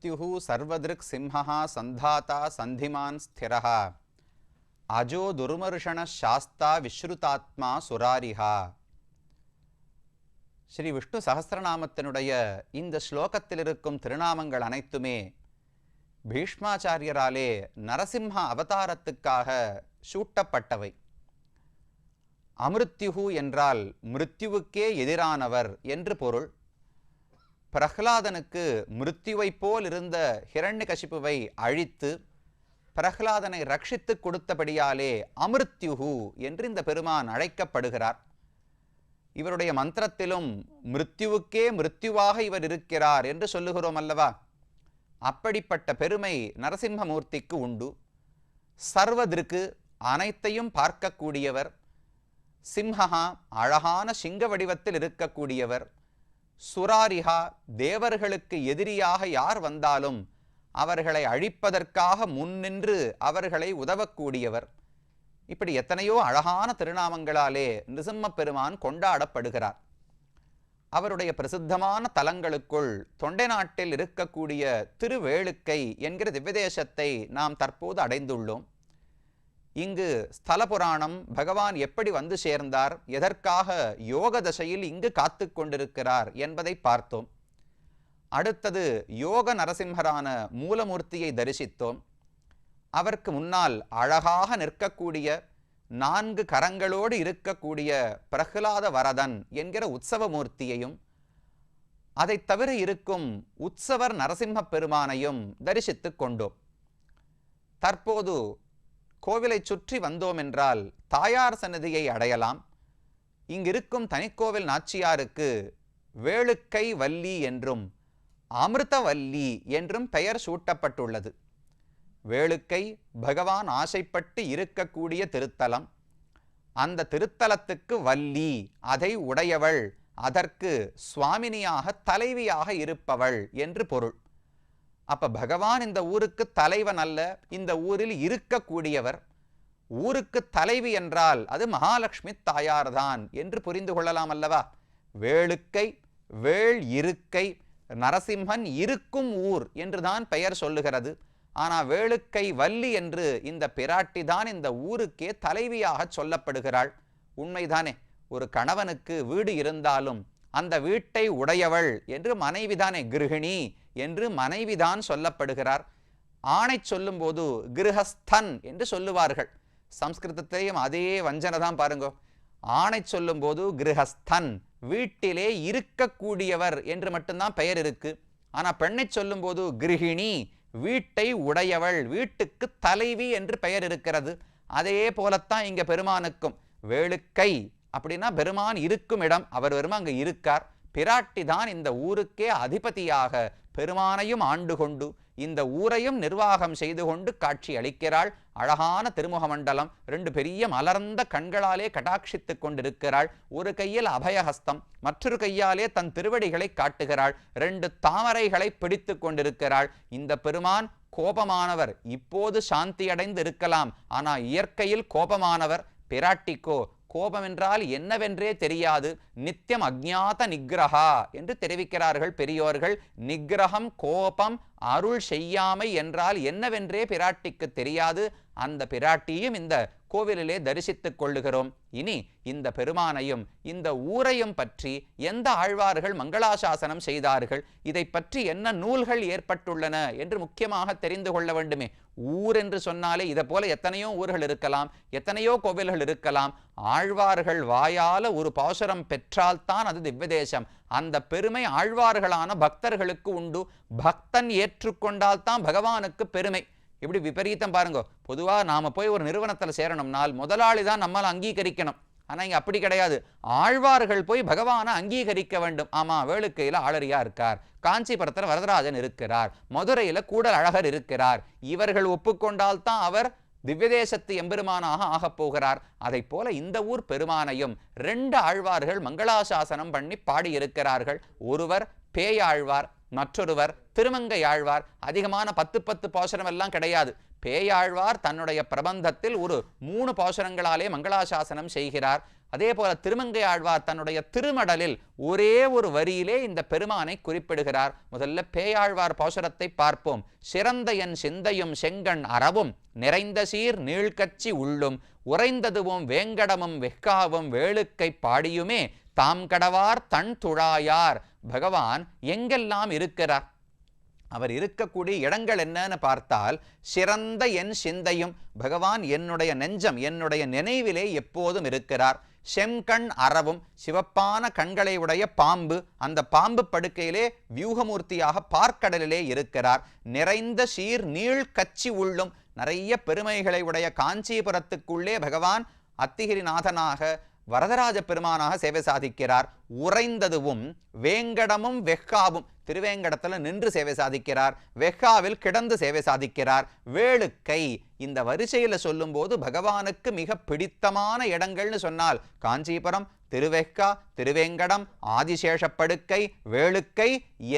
அமிருத்யுஹு சர்வதிருக் சிம்ஹா சந்தாதா சந்திமான் ஸ்திரஹ அஜோ துர்மர்ஷண சாஸ்தா விஸ்ருதாத்மா சுராரிஹா. ஸ்ரீ விஷ்ணு சகஸ்ரநாமத்தினுடைய இந்த ஸ்லோகத்தில் இருக்கும் திருநாமங்கள் அனைத்துமே பீஷ்மாச்சாரியராலே நரசிம்ம அவதாரத்துக்காக சூட்டப்பட்டவை. அமிருத்யுஹு என்றால் மிருத்யுவுக்கே எதிரானவர் என்று பொருள். பிரஹ்லாதனுக்கு மிருத்யுவைப் போல் இருந்த ஹிரண்யகசிபுவை அழித்து பிரஹ்லாதனை ரட்சித்து கொடுத்தபடியாலே அமிருத்யுஹு என்று இந்த பெருமான் அழைக்கப்படுகிறார். இவருடைய மந்திரத்திலும் மிருத்யுவுக்கே மிருத்யுவாக இவர் இருக்கிறார் என்று சொல்லுகிறோம் அல்லவா? அப்படிப்பட்ட பெருமை நரசிம்மமூர்த்திக்கு உண்டு. சர்வதிருக்கு அனைத்தையும் பார்க்கக்கூடியவர், சிம்ஹா அழகான சிங்க வடிவத்தில் இருக்கக்கூடியவர், சுராரிஹா தேவர்களுக்கு எதிரியாக யார் வந்தாலும் அவர்களை அழிப்பதற்காக முன்னின்று அவர்களை உதவக்கூடியவர். இப்படி எத்தனையோ அழகான திருநாமங்களாலே நிருசிம்ம பெருமான் கொண்டாடப்படுகிறார். அவருடைய பிரசித்தமான தலங்களுக்குள் தொண்டை நாட்டில் இருக்கக்கூடிய திருவேளுக்கை என்கிற திவ்யதேசத்தை நாம் தற்போது அடைந்துள்ளோம். இங்கு ஸ்தல புராணம் பகவான் எப்படி வந்து சேர்ந்தார், எதற்காக யோக தசையில் இங்கு காத்து கொண்டிருக்கிறார் என்பதை பார்த்தோம். அடுத்தது யோக நரசிம்மரான மூலமூர்த்தியை தரிசித்தோம். அவருக்கு முன்னால் அழகாக நிற்கக்கூடிய 4 கரங்களோடு இருக்கக்கூடிய பிரஹ்லாத வரதன் என்கிற உற்சவ மூர்த்தியையும், அதை தவிர இருக்கும் உற்சவர் நரசிம்ம பெருமானையும் தரிசித்து கொண்டோம். தற்போது கோவிலை சுற்றி வந்தோம் என்றால் தாயார் சன்னதியை அடையலாம். இங்கிருக்கும் தனிக்கோவில் நாச்சியாருக்கு வேளுக்கை வள்ளி என்றும் அமிர்தவல்லி என்றும் பெயர் சூட்டப்பட்டுள்ளது. வேளுக்கை பகவான் ஆசைப்பட்டு இருக்கக்கூடிய திருத்தலம். அந்த திருத்தலத்துக்கு வள்ளி அதை உடையவள், அதற்கு சுவாமினியாக தலைவியாக இருப்பவள் என்று பொருள். அப்ப பகவான் இந்த ஊருக்கு தலைவன் அல்ல, இந்த ஊரில் இருக்கக்கூடியவர். ஊருக்கு தலைவி என்றால் அது மகாலட்சுமி தாயார்தான் என்று புரிந்து கொள்ளலாம் அல்லவா? வேளுக்கை, வேள் இருக்கை, நரசிம்மன் இருக்கும் ஊர் என்றுதான் பெயர் சொல்லுகிறது. ஆனால் வேளுக்கை வள்ளி என்று இந்த பிராட்டி தான் இந்த ஊருக்கே தலைவியாக சொல்லப்படுகிறாள். உண்மைதானே? ஒரு கணவனுக்கு வீடு இருந்தாலும் அந்த வீட்டை உடையவள் என்று மனைவிதானே, கிருஹிணி என்று மனைவிதான் சொல்லப்படுகிறார். ஆணை சொல்லும் போது கிருஹஸ்தன் என்று சொல்லுவார்கள். சம்ஸ்கிருதத்தையும் அதே வஞ்சனை தான் பாருங்க. ஆணை சொல்லும் போது கிருஹஸ்தன், வீட்டிலே இருக்கக்கூடியவர் என்று மட்டும்தான் பெயர் இருக்கு. ஆனால் பெண்ணை சொல்லும் போது கிருஹிணி, வீட்டை உடையவள், வீட்டுக்கு தலைவி என்று பெயர் இருக்கிறது. அதே போலத்தான் இங்க பெருமானுக்கும் வேளுக்கை அப்படின்னா பெருமான் இருக்கும் இடம், அவர் வெறும் அங்கு இருக்கார். பிராட்டி தான் இந்த ஊருக்கே அதிபதியாக பெருமானையும் ஆண்டு கொண்டு இந்த ஊரையும் நிர்வாகம் செய்து கொண்டு காட்சி அளிக்கிறாள். அழகான திருமுக மண்டலம், 2 பெரிய மலர்ந்த கண்களாலே கடாட்சித்து கொண்டிருக்கிறாள். ஒரு கையில் அபயஹஸ்தம், மற்றொரு கையாலே தன் திருவடிகளை காட்டுகிறாள். 2 தாமரைகளை பிடித்து கொண்டிருக்கிறாள். இந்த பெருமான் கோபமானவர், இப்போது சாந்தி அடைந்து இருக்கலாம், ஆனால் இயற்கையில் கோபமானவர். பிராட்டிக்கோ கோபம் என்றால் என்னவென்றே தெரியாது. நித்தியம் அஜ்ஞாத நிகிரஹா என்று தெரிவிக்கிறார்கள் பெரியோர்கள். நிகிரகம், கோபம், அருள் செய்யாமை என்றால் என்னவென்றே பிராட்டிக்கு தெரியாது. அந்த பிராட்டியும் இந்த கோவிலிலே தரிசித்துக் கொள்ளுகிறோம். இனி இந்த பெருமானையும் இந்த ஊரையும் பற்றி எந்த ஆழ்வார்கள் மங்களாசாசனம் செய்தார்கள், இதை பற்றி என்ன நூல்கள் ஏற்பட்டுள்ளன என்று முக்கியமாக தெரிந்து கொள்ள வேண்டுமே. ஊர் என்று சொன்னாலே இதை போல எத்தனையோ ஊர்கள் இருக்கலாம், எத்தனையோ கோவில்கள் இருக்கலாம். ஆழ்வார்கள் வாயால ஒரு பாசுரம் பெற்றால்தான் அது திவ்யதேசம். அந்த பெருமை ஆழ்வார்களான பக்தர்களுக்கு உண்டு. பக்தன் ஏற்றுக்கொண்டால் தான் பகவானுக்கு பெருமை. இப்படி விபரீதம் பாருங்க. பொதுவாக நாம போய் ஒரு நிறுவனத்தில் சேரணும்னால் முதலாளி தான் நம்மால் அங்கீகரிக்கணும். ஆனால் இங்கே அப்படி கிடையாது. ஆழ்வார்கள் போய் பகவானை அங்கீகரிக்க வேண்டும். ஆமாம், வேளுக்கையில் ஆளரியா இருக்கார், காஞ்சிபுரத்தில் வரதராஜன் இருக்கிறார், மதுரையில் கூடல் அழகர் இருக்கிறார். இவர்கள் ஒப்புக்கொண்டால் தான் அவர் திவ்யதேசத்து எம்பெருமானாக ஆகப் போகிறார். அதை போல இந்த ஊர் பெருமானையும் 2 ஆழ்வார்கள் மங்களாசாசனம் பண்ணி பாடியிருக்கிறார்கள். ஒருவர் பேயாழ்வார், மற்றொருவர் திருமங்கையாழ்வார். அதிகமான 10 பாசுரம் எல்லாம் கிடையாது. பேயாழ்வார் தன்னுடைய பிரபந்தத்தில் ஒரு 3 பாசுரங்களாலே மங்களாசாசனம் செய்கிறார். அதே போல திருமங்கை ஆழ்வார் தன்னுடைய திருமடலில் ஒரே ஒரு வரியிலே இந்த பெருமானை குறிப்பிடுகிறார். முதல்ல பேயாழ்வார் பாசுரத்தை பார்ப்போம். சிறந்த என் சிந்தையும் செங்கண் அறவும் நிறைந்த சீர் நீழ்கச்சி உள்ளும் உறைந்ததுவும் வேங்கடமும் வெக்காவும் வேளுக்கை பாடியுமே தாம் கடவார் தன் துழாயார். பகவான் எங்கெல்லாம் இருக்கிறார்? அவர் இருக்கக்கூடிய இடங்கள் என்னன்னு பார்த்தால், சிறந்த என் சிந்தையும், பகவான் என்னுடைய நெஞ்சம், என்னுடைய நினைவிலே எப்போதும் இருக்கிறார். செம்கண் அறவும், சிவப்பான கண்களை உடைய பாம்பு, அந்த பாம்பு படுக்கையிலே வியூகமூர்த்தியாக பார்க்கடலிலே இருக்கிறார். நிறைந்த சீர் நீள் கச்சி உள்ளும், நிறைய பெருமைகளை உடைய காஞ்சிபுரத்துக்குள்ளே பகவான் அத்திகிரிநாதனாக வரதராஜ பெருமானாக சேவை சாதிக்கிறார். உறைந்ததுவும் வேங்கடமும் வெக்காவும், திருவேங்கடத்துல நின்று சேவை சாதிக்கிறார். வெக்காவில் கிடந்து சேவை சாதிக்கிறார். வேளுக்கை, இந்த வரிசையில சொல்லும் போது பகவானுக்கு மிக பிடித்தமான இடங்கள்னு சொன்னால் காஞ்சிபுரம், திருவெக்கா, திருவேங்கடம், ஆதிசேஷப்படுக்கை, வேளுக்கை,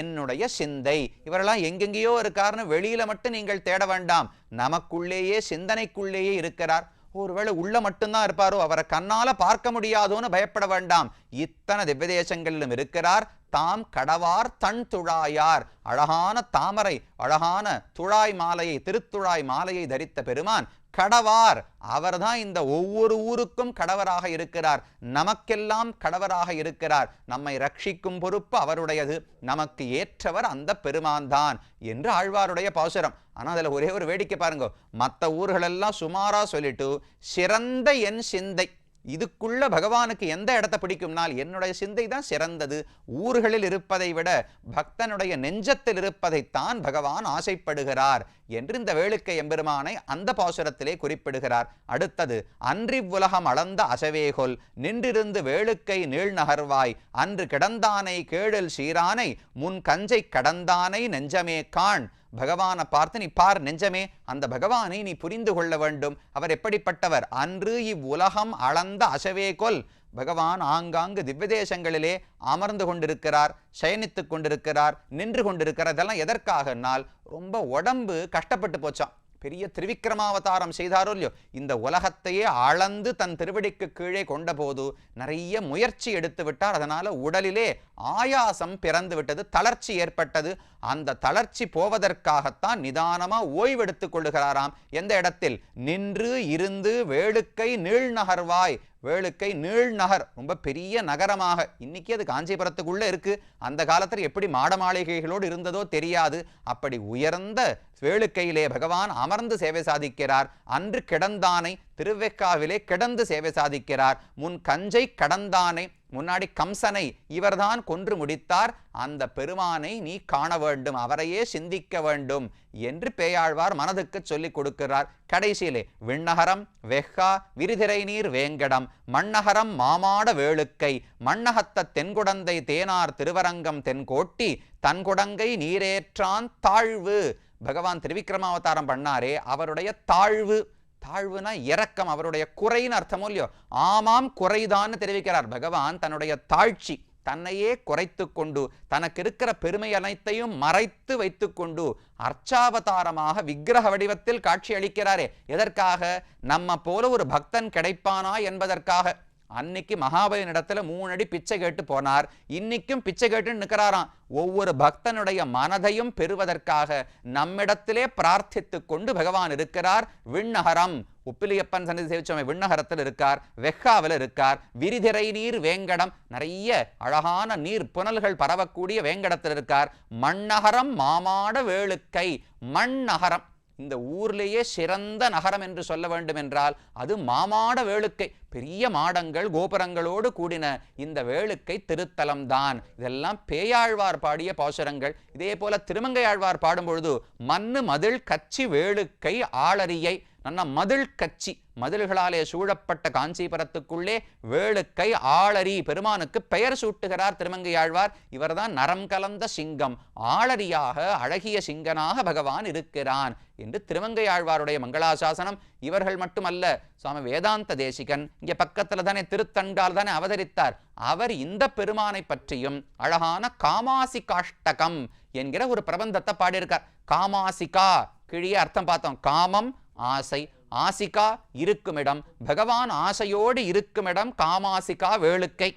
என்னுடைய சிந்தை. இவரெல்லாம் எங்கெங்கேயோ இருக்காருன்னு வெளியில மட்டும் நீங்கள் தேட வேண்டாம். நமக்குள்ளேயே, சிந்தனைக்குள்ளேயே இருக்கிறார். ஒருவேளை உள்ள மட்டும்தான் இருப்பாரோ, அவரை கண்ணால பார்க்க முடியாதோன்னு பயப்பட வேண்டாம். இத்தனை திவ்யதேசங்களிலும் இருக்கிறார். தாம் கடவார் தன் துழாயார். அழகான தாமரை, அழகான துழாய் மாலையை, திருத்துழாய் மாலையை தரித்த பெருமான் கடவார். அவர்தான் இந்த ஒவ்வொரு ஊருக்கும் கடவராக இருக்கிறார். நமக்கெல்லாம் கடவராக இருக்கிறார். நம்மை ரட்சிக்கும் பொறுப்பு அவருடையது. நமக்கு ஏற்றவர் அந்த பெருமான் தான் என்று ஆழ்வாருடைய பாசுரம். ஆனால் அதில் ஒரே ஒரு வேடிக்கை பாருங்க. மற்ற ஊர்களெல்லாம் சுமாரா சொல்லிட்டு சிறந்த என் சிந்தை, இதுக்குள்ள பகவானுக்கு எந்த இடத்தை பிடிக்கும்னால் என்னுடைய சிந்தை தான் சிறந்தது. ஊர்களில் இருப்பதை விட பக்தனுடைய நெஞ்சத்தில் இருப்பதைத்தான் பகவான் ஆசைப்படுகிறார் என்று இந்த வேளுக்கை எம்பெருமானை அந்த பாசுரத்திலே குறிப்பிடுகிறார். அடுத்தது, அன்றி உலகம் அளந்த அசவேகொல் நின்றிருந்து வேளுக்கை நீள் நகர்வாய் அன்று கிடந்தானை கேழல் சீரானை முன் கஞ்சை கடந்தானை நெஞ்சமே காண். பகவானை பார்த்து நீ பார் நெஞ்சமே, அந்த பகவானை நீ புரிந்து கொள்ள வேண்டும். அவர் எப்படிப்பட்டவர்? அன்று இவ்வுலகம் அளந்த அசவேகொல். பகவான் ஆங்காங்கு திவ்யதேசங்களிலே அமர்ந்து கொண்டிருக்கிறார், சயனித்துக் கொண்டிருக்கிறார், நின்று கொண்டிருக்கிறார். இதெல்லாம் எதற்காகனால் ரொம்ப உடம்பு கஷ்டப்பட்டு போச்சான். பெரிய திருவிக்கிரமாவதாரம் செய்தாரோ இல்லையோ, இந்த உலகத்தையே அளந்து தன் திருவடிக்கு கீழே கொண்ட போது நிறைய முயற்சி எடுத்து விட்டார். அதனால உடலிலே ஆயாசம் பிறந்து விட்டது, தளர்ச்சி ஏற்பட்டது. அந்த தளர்ச்சி போவதற்காகத்தான் நிதானமா ஓய்வெடுத்துக் கொள்ளுகிறாராம். எந்த இடத்தில்? நின்று இருந்து வேளுக்கை நீள் நகர்வாய். வேளுக்கை நீள் நகர், ரொம்ப பெரிய நகரமாக, இன்னைக்கு அது காஞ்சிபுரத்துக்குள்ள இருக்கு. அந்த காலத்தில் எப்படி மாட மாளிகைகளோடு இருந்ததோ தெரியாது. அப்படி உயர்ந்த வேளுக்கையிலே பகவான் அமர்ந்து சேவை சாதிக்கிறார். அன்று கிடந்தானை, திருவெக்காவிலே கிடந்து சேவை சாதிக்கிறார். முன் கஞ்சை கடந்தானை, முன்னாடி கம்சனை இவர்தான் கொன்று முடித்தார். அந்த பெருமானை நீ காண வேண்டும், அவரையே சிந்திக்க வேண்டும் என்று பேயாழ்வார் மனதுக்கு சொல்லிக் கொடுக்கிறார். கடைசியிலே விண்ணகரம் வெக்கா விரிதிரை நீர் வேங்கடம் மண்ணகரம் மாமாட வேளுக்கை மண்ணகத்த தென்குடந்தை தேனார் திருவரங்கம் தென்கோட்டி தன்குடங்கை நீரேற்றான் தாழ்வு. பகவான் திருவிக்கிரமாவதாரம் பண்ணாரே, அவருடைய தாழ்வு, தாழ்வுனா இறக்கம், அவருடைய குறைன்னு அர்த்தமோ இல்லையோ, ஆமாம் குறைதான்னு தெரிவிக்கிறார். பகவான் தன்னுடைய தாழ்ச்சி, தன்னையே குறைத்து கொண்டு தனக்கு இருக்கிற பெருமை அனைத்தையும் மறைத்து வைத்து கொண்டு அர்ச்சாவதாரமாக விக்கிரக வடிவத்தில் காட்சி அளிக்கிறாரே. எதற்காக? நம்ம போல ஒரு பக்தன் கிடைப்பானா என்பதற்காக. அன்னைக்கு மகாபலியினிடத்துல 3 அடி பிச்சை கேட்டு போனார், இன்னைக்கும் பிச்சை கேட்டு நிற்கிறாராம். ஒவ்வொரு பக்தனுடைய மனதையும் பெறுவதற்காக நம்மிடத்திலே பிரார்த்தித்து கொண்டு பகவான் இருக்கிறார். விண்ணகரம், உப்பிலியப்பன் சன்னதி சேவிச்சோமே, விண்ணகரத்தில் இருக்கார். வெக்காவில் இருக்கார். விரிதிரை நீர் வேங்கடம், நிறைய அழகான நீர் புனல்கள் பரவக்கூடிய வேங்கடத்தில் இருக்கார். மண்ணகரம் மாமாட வேளுக்கை, மண்ணகரம், இந்த ஊர்லேயே சிறந்த நகரம் என்று சொல்ல வேண்டும் என்றால் அது மாமாட வேளுக்கை. பெரிய மாடங்கள் கோபுரங்களோடு கூடின இந்த வேளுக்கை திருத்தலம்தான். இதெல்லாம் பேயாழ்வார் பாடிய பாசுரங்கள். இதே போல திருமங்கையாழ்வார் பாடும் பொழுது மண்ணு மதில் கச்சி வேளுக்கை ஆளரியை, நல்ல மதில் கச்சி, மதில்களாலே சூழப்பட்ட காஞ்சிபுரத்துக்குள்ளே வேளுக்கை ஆளரி பெருமானுக்கு பெயர் சூட்டுகிறார் திருமங்கையாழ்வார். இவர்தான் நரம் கலந்த சிங்கம், ஆளரியாக அழகிய சிங்கனாக பகவான் இருக்கிறான் என்று திருமங்கையாழ்வாருடைய மங்களாசாசனம். இவர்கள் மட்டுமல்ல, சுவாமி வேதாந்த தேசிகன் இங்கே பக்கத்துல தானே திருத்தன்கால் தானே அவதரித்தார். அவர் இந்த பெருமானை பற்றியும் அழகான காமாசிகாஷ்டகம் என்கிற ஒரு பிரபந்தத்தை பாடியிருக்கார். காமாசிகா கிழிய அர்த்தம் பார்த்தோம். காமம் ஆசை, ஆசிகா இருக்குமிடம், பகவான் ஆசையோடு இருக்குமிடம் காமாசிகா வேளுக்கை.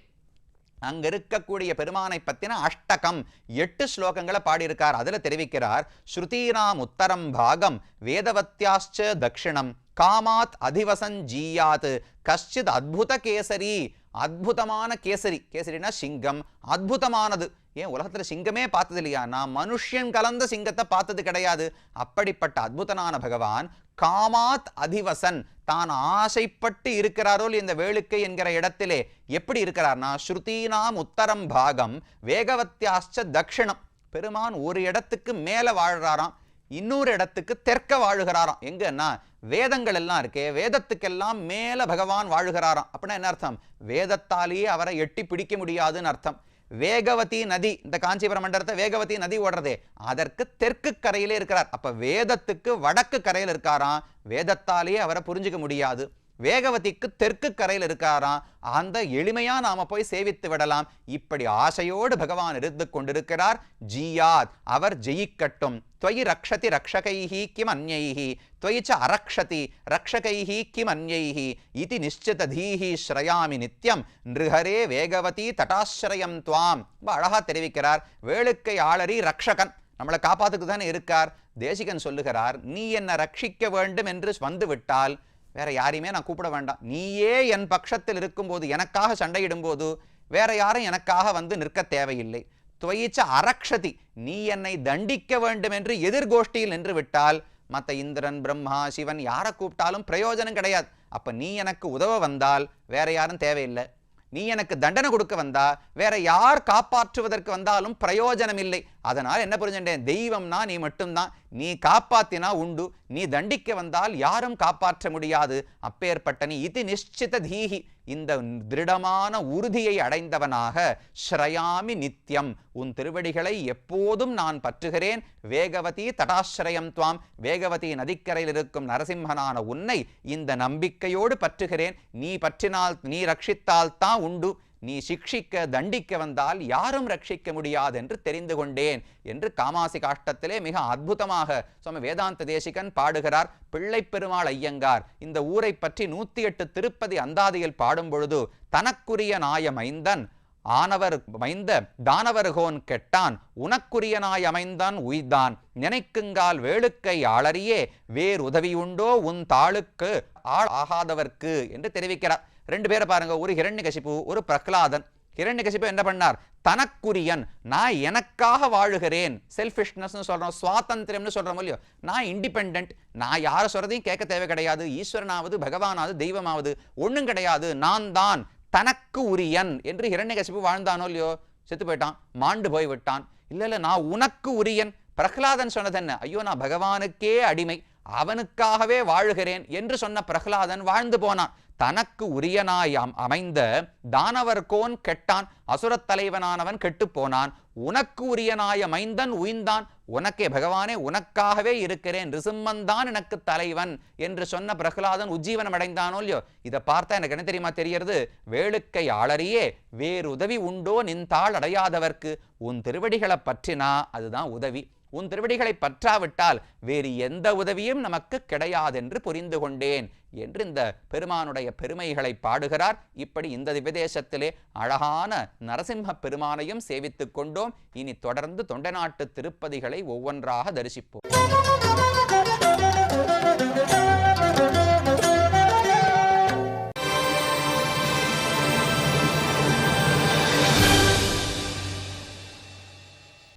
அங்க இருக்கக்கூடிய பெருமானை பத்தின அஷ்டகம் 8 ஸ்லோகங்களை பாடியிருக்கார். அதுல தெரிவிக்கிறார், ஸ்ருதீனாம் உத்தரம் பாகம் வேதவத்யாச்ச தக்ஷிணம் காமாத் அதிவசன் ஜீயாத் கஷ்டித் அத்புத கேசரி. அத்புதமான கேசரி, கேசரினா சிங்கம், அத்புதமானது. ஏன் உலகத்துல சிங்கமே பார்த்தது இல்லையா? நான் மனுஷன் கலந்த சிங்கத்தை பார்த்தது கிடையாது. அப்படிப்பட்ட அத்புதனான பகவான் காமாத் அதிவசன், தான் ஆசைப்பட்டு இருக்கிறாரோ இந்த வேளுக்கை என்கிற இடத்திலே எப்படி இருக்கிறார்னா, ஸ்ருதீனாம் உத்தரம் பாகம் வேகவத்யாச்ச தக்ஷிணம். பெருமான் ஒரு இடத்துக்கு மேல வாழ்றாராம், இன்னொரு இடத்துக்கு தெற்க வாழுகிறாராம். எங்கன்னா வேதங்கள் எல்லாம் இருக்கே, வேதத்துக்கெல்லாம் மேல பகவான் வாழுகிறாராம். அப்படின்னா என்ன அர்த்தம்? வேதத்தாலேயே அவரை எட்டி பிடிக்க முடியாதுன்னு அர்த்தம். வேகவதி நதி, இந்த காஞ்சிபுரம் மண்டலத்தை வேகவதி நதி ஓடுறதே, அதற்கு தெற்கு கரையிலே இருக்கிறார். அப்ப வேதத்துக்கு வடக்கு கரையில் இருக்காராம், வேதத்தாலேயே அவரை புரிஞ்சுக்க முடியாது. வேகவதிக்கு தெற்கு கரையில் இருக்காராம், அந்த எளிமையா நாம போய் சேவித்து விடலாம். இப்படி ஆசையோடு பகவான் இருந்து கொண்டிருக்கிறார். ஜீயாத், அவர் ஜெயிக்கட்டும். त्वयि रक्षति रक्षकैः किम अन्यैः त्वयि च அரக்ஷதி ரக்ஷகைः किम अन्यैः इति निश्चितधीः श्रयामि नित्यं नृहरे வேகவதி தட்டாஸ்ரயம் துவாம். அழகா தெரிவிக்கிறார். வேளுக்கை ஆளரி ரக்ஷகன், நம்மளை காப்பாத்துக்கு தானே இருக்கார். தேசிகன் சொல்லுகிறார், நீ என்னை ரட்சிக்க வேண்டும் என்று வந்து விட்டால் வேற யாரையுமே நான் கூப்பிட வேண்டாம். நீயே என் பட்சத்தில் இருக்கும்போது, எனக்காக சண்டையிடும் போது வேற யாரும் எனக்காக வந்து நிற்க தேவையில்லை. துவயிச்ச அரக்ஷதி, நீ என்னை தண்டிக்க வேண்டும் என்று எதிர்கோஷ்டியில் நின்று விட்டால் மற்ற இந்திரன் பிரம்மா சிவன் யாரை கூப்பிட்டாலும் பிரயோஜனம் கிடையாது. அப்ப நீ எனக்கு உதவ வந்தால் வேற யாரும் தேவையில்லை. நீ எனக்கு தண்டனை கொடுக்க வந்தா வேற யார் காப்பாற்றுவதற்கு வந்தாலும் பிரயோஜனம் இல்லை. அதனால் என்ன புரிஞ்சுட்டேன், தெய்வம்னா நீ மட்டும்தான். நீ காப்பாத்தினா உண்டு, நீ தண்டிக்க வந்தால் யாரும் காப்பாற்ற முடியாது. அப்பேற்பட்ட நீ இது நிச்சித தீஹி, இந்த திருடமான உறுதியை அடைந்தவனாக ஸ்ரயாமி நித்தியம், உன் திருவடிகளை எப்போதும் நான் பற்றுகிறேன். வேகவதி தடாஸ்ரயம் துவாம், வேகவதி நதிக்கரையில் இருக்கும் நரசிம்மனான உன்னை இந்த நம்பிக்கையோடு பற்றுகிறேன். நீ பற்றினால், நீ ரட்சித்தால் தான் உண்டு, நீ சிக்ஷிக்க தண்டிக்க வந்தால் யாரும் ரட்சிக்க முடியாது என்று தெரிந்து கொண்டேன் என்று காமாசி காஷ்டத்திலே மிக அற்புதமாக சுவாமி வேதாந்த தேசிகன் பாடுகிறார். பிள்ளை பெருமாள் ஐயங்கார் இந்த ஊரை பற்றி 108 திருப்பதி அந்தாதியில் பாடும் பொழுது, தனக்குரிய நாய மைந்தன் ஆனவர் மைந்த தானவர்கோன் கெட்டான், உனக்குரிய நாய் அமைந்தான் உய்தான், நினைக்குங்கால் வேளுக்கை ஆளறியே வேறு உதவி உண்டோ உன் தாளுக்கு ஆள் ஆகாதவர்க்கு என்று தெரிவிக்கிறார். 2 பேரை பாருங்க, ஒரு ஹிரண்யகசிபு, ஒரு பிரகலாதன். ஹிரண்யகசிபு என்ன பண்ணார், தனக்குரியன், நான் எனக்காக வாழுகிறேன், செல்ஃபிஷ்னஸ் சொல்றோம், சுவாதந்திரம்னு சொல்றோம் இல்லையோ, நான் இண்டிபெண்டன்ட், நான் யார சொல்றதையும் கேட்க தேவை கிடையாது, ஈஸ்வரனாவது பகவானாவது தெய்வமாவது ஒண்ணும் கிடையாது, நான் தான் தனக்கு உரியன் என்று ஹிரண்யகசிபு வாழ்ந்தானோ இல்லையோ, செத்து போயிட்டான், மாண்டு போய் விட்டான். இல்ல நான் உனக்கு உரியன். பிரகலாதன் சொன்னது என்ன, ஐயோ நான் பகவானுக்கே அடிமை, அவனுக்காகவே வாழுகிறேன் என்று சொன்ன பிரகலாதன் வாழ்ந்து போனான். தனக்கு உரியனாயாம் அமைந்த தானவர்கோன் கெட்டான், அசுரத் தலைவனானவன் கெட்டு போனான். உனக்கு உரியனாய மைந்தன் உய்ந்தான், உனக்கே பகவானே உனக்காகவே இருக்கிறேன், ரிசிம்மன்தான் எனக்கு தலைவன் என்று சொன்ன பிரகலாதன் உஜ்ஜீவனம் அடைந்தானோ இல்லையோ. இதை பார்த்தா எனக்கு என்ன தெரியுமா தெரியறது, வேளுக்கை ஆளறியே வேறு உதவி உண்டோ நின்றாள் அடையாதவர்க்கு, உன் திருவடிகளை பற்றினா அதுதான் உதவி, உன் திருவடிகளை பற்றாவிட்டால் வேறு எந்த உதவியும் நமக்கு கிடையாதென்று புரிந்து கொண்டேன் என்று இந்த பெருமானுடைய பெருமைகளை பாடுகிறார். இப்படி இந்த திவ்யதேசத்திலே அழகான நரசிம்ம பெருமானையும் சேவித்துக் கொண்டோம். இனி தொடர்ந்து தொண்டை நாட்டு திருப்பதிகளை ஒவ்வொன்றாக தரிசிப்போம்.